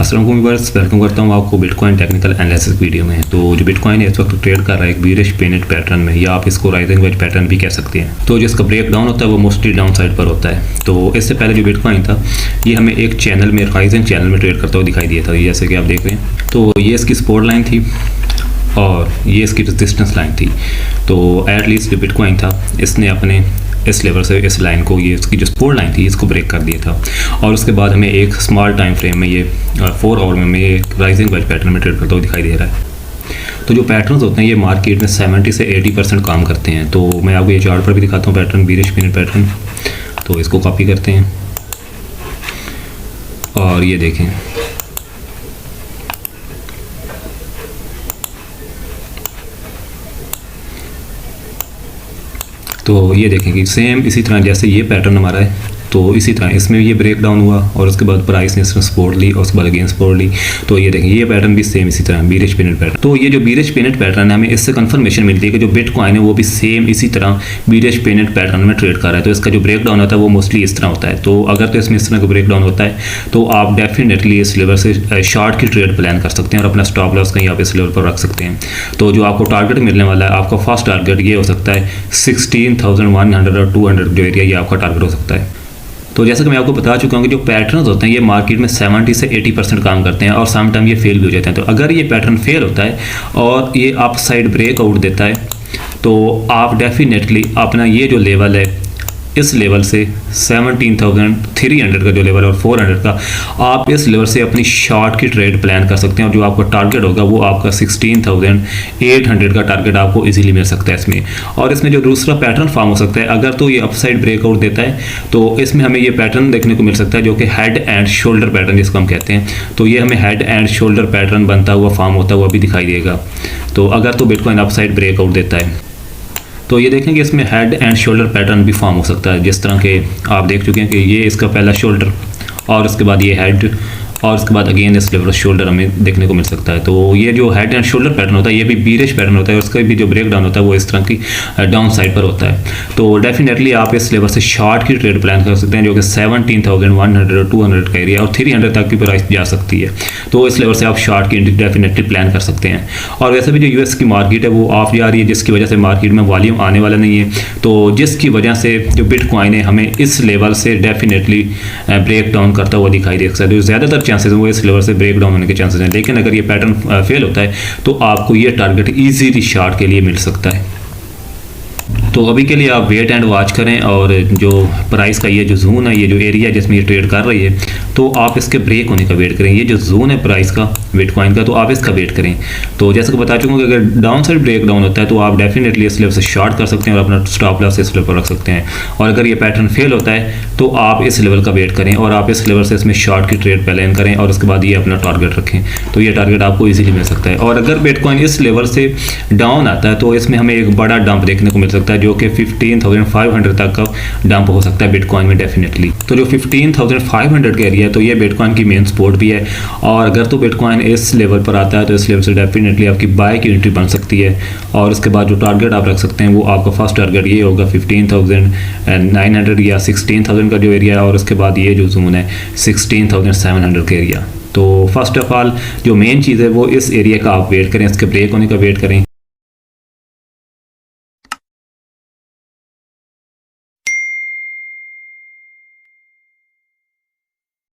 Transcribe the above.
अस्सलाम वालेकुम viewers, welcome करता हूँ आपको बिटकॉइन टेक्निकल एनालिसिस वीडियो में। तो जो बिटकॉइन है इस वक्त ट्रेड कर रहा है एक बीरिश पेनिट पैटर्न में, या आप इसको राइजिंग वेज पैटर्न भी कह सकते हैं। तो जिसका ब्रेक डाउन होता है वो मोस्टली डाउन साइड पर होता है। तो इससे पहले जो बिटकॉइन था ये हमें एक चैनल में, राइजिंग चैनल में ट्रेड करता हुआ दिखाई दिया था, जैसे कि आप देख रहे हैं। तो ये इसकी सपोर्ट लाइन थी और ये इसकी रेजिस्टेंस लाइन थी। तो एटलीस्ट जो बिटकॉइन था इसने अपने इस लेवल से इस लाइन को, ये इसकी जो सपोर्ट लाइन थी, इसको ब्रेक कर दिया था। और उसके बाद हमें एक स्मॉल टाइम फ्रेम में ये 4 आवर में ये राइजिंग वेज पैटर्न में ट्रेड करता हुआ दिखाई दे रहा है। तो जो पैटर्न्स होते हैं ये मार्केट में 70 से 80% काम करते हैं। तो मैं आपको ये चार्ट पर भी दिखाता हूँ पैटर्न, बीरिश पेनिट पैटर्न। तो इसको कॉपी करते हैं और ये देखें, तो ये देखें कि सेम इसी तरह जैसे ये पैटर्न हमारा है, तो इसी तरह इसमें ये ब्रेक डाउन हुआ और उसके बाद प्राइस ने इसमें सपोर्ट ली और उसके बाद अगेन सपोर्ट ली। तो ये देखें ये पैटर्न भी सेम इसी तरह बीरिश पेनिट पैटर्न। तो ये जो बीरिश पेनिट पैटर्न है हमें इससे कंफर्मेशन मिलती है कि जो बिटकॉइन है वो भी सेम इसी तरह बीरिश पेनिट पैटर्न में ट्रेड कर रहा है। तो इसका जो ब्रेक डाउन होता है वो मोस्टली इस तरह होता है। तो अगर तो इसमें इस तरह का ब्रेक डाउन होता है तो आप डेफिनेटली इस लेवल से शॉर्ट की ट्रेड प्लान कर सकते हैं और अपना स्टॉप लॉस कहीं आप इस लेवल पर रख सकते हैं। तो जो आपको टारगेट मिलने वाला है, आपका फर्स्ट टारगेट ये हो सकता है 16,100 और 200 जो एरिया, ये आपका टारगेट हो सकता है। तो जैसे कि मैं आपको बता चुका हूँ कि जो पैटर्न्स होते हैं ये मार्केट में 70 से 80% काम करते हैं और सम टाइम ये फेल भी हो जाते हैं। तो अगर ये पैटर्न फेल होता है और ये अप साइड ब्रेकआउट देता है तो आप डेफिनेटली अपना ये जो लेवल है इस लेवल से 17,300 का जो लेवल है और 400 का, आप इस लेवल से अपनी शॉर्ट की ट्रेड प्लान कर सकते हैं। और जो आपका टारगेट होगा वो आपका 16,800 का टारगेट आपको इजीली मिल सकता है इसमें। और इसमें जो दूसरा पैटर्न फॉर्म हो सकता है, अगर तो ये अपसाइड ब्रेकआउट देता है तो इसमें हमें ये पैटर्न देखने को मिल सकता है जो कि हेड एंड शोल्डर पैटर्न जिसको हम कहते हैं। तो ये हमें हेड एंड शोल्डर पैटर्न बनता हुआ फॉर्म होता हुआ भी दिखाई देगा। तो अगर तो बिटकॉइन अपसाइड ब्रेकआउट देता है तो ये देखेंगे इसमें हेड एंड शोल्डर पैटर्न भी फॉर्म हो सकता है, जिस तरह के आप देख चुके हैं कि ये इसका पहला शोल्डर और उसके बाद ये हेड और उसके बाद अगेन इस लेवल शोल्डर हमें देखने को मिल सकता है। तो ये जो हेड एंड शोल्डर पैटर्न होता है ये भी बीरिश पैटर्न होता है और उसका भी जो ब्रेक डाउन होता है वो इस तरह की डाउन साइड पर होता है। तो डेफिनेटली आप इस लेवल से शॉर्ट की ट्रेड प्लान कर सकते हैं जो कि 17,100 और 200 का एरिया और 300 तक की प्राइस जा सकती है। तो इस लेवल से आप शॉर्ट की डेफिनेटली प्लान कर सकते हैं। और वैसे भी जो यूएस की मार्केट है वो ऑफ जा रही है, जिसकी वजह से मार्केट में वॉल्यूम आने वाला नहीं है। तो जिसकी वजह से जो बिटकॉइन है हमें इस लेवल से डेफिनेटली ब्रेक डाउन करता हुआ दिखाई दे सकता है। तो ज़्यादातर चांसेस वो इस लेवल से ब्रेक डाउन होने के चांसेस हैं। लेकिन अगर ये पैटर्न फेल होता है तो आपको ये टारगेट इजीली शॉर्ट के लिए मिल सकता है। तो अभी के लिए आप वेट एंड वॉच करें और जो प्राइस का ये जो जोन है, ये जो एरिया जिसमें ये ट्रेड कर रही है, तो आप इसके ब्रेक होने का वेट करें। ये जो जोन है प्राइस का बिटकॉइन का, तो आप इसका वेट करें। तो जैसे कि बता चुका हूँ कि अगर डाउन साइड ब्रेक डाउन होता है तो आप डेफिनेटली इस लेवल से शॉर्ट कर सकते हैं और अपना स्टॉप लॉस इस लेवल पर रख सकते हैं। और अगर ये पैटर्न फेल होता है तो आप इस लेवल का वेट करें और आप इस लेवल से इसमें शॉर्ट की ट्रेड प्लान करें और उसके बाद ये अपना टारगेट रखें। तो ये टारगेट आपको ईजिली मिल सकता है। और अगर बिटकॉइन इस लेवल से डाउन आता है तो इसमें हमें एक बड़ा डंप देखने को मिल सकता है जो कि 15,500 तक का डंप हो सकता है बिटकॉइन में डेफिनेटली। तो जो 15,500 का एरिया है तो ये बिटकॉइन की मेन सपोर्ट भी है। और अगर तो बिटकॉइन इस लेवल पर आता है तो इस लेवल से डेफिनेटली आपकी बाय की एंट्री बन सकती है। और उसके बाद जो टारगेट आप रख सकते हैं वो आपका फर्स्ट टारगेट ये होगा 15,900 या 16,000 का जो एरिया है, और उसके बाद ये जो जोन है 16,700 का एरिया। तो फर्स्ट ऑफ ऑल जो मेन चीज़ है वो इस एरिया का आप वेट करें, इसके ब्रेक होने का वेट करें।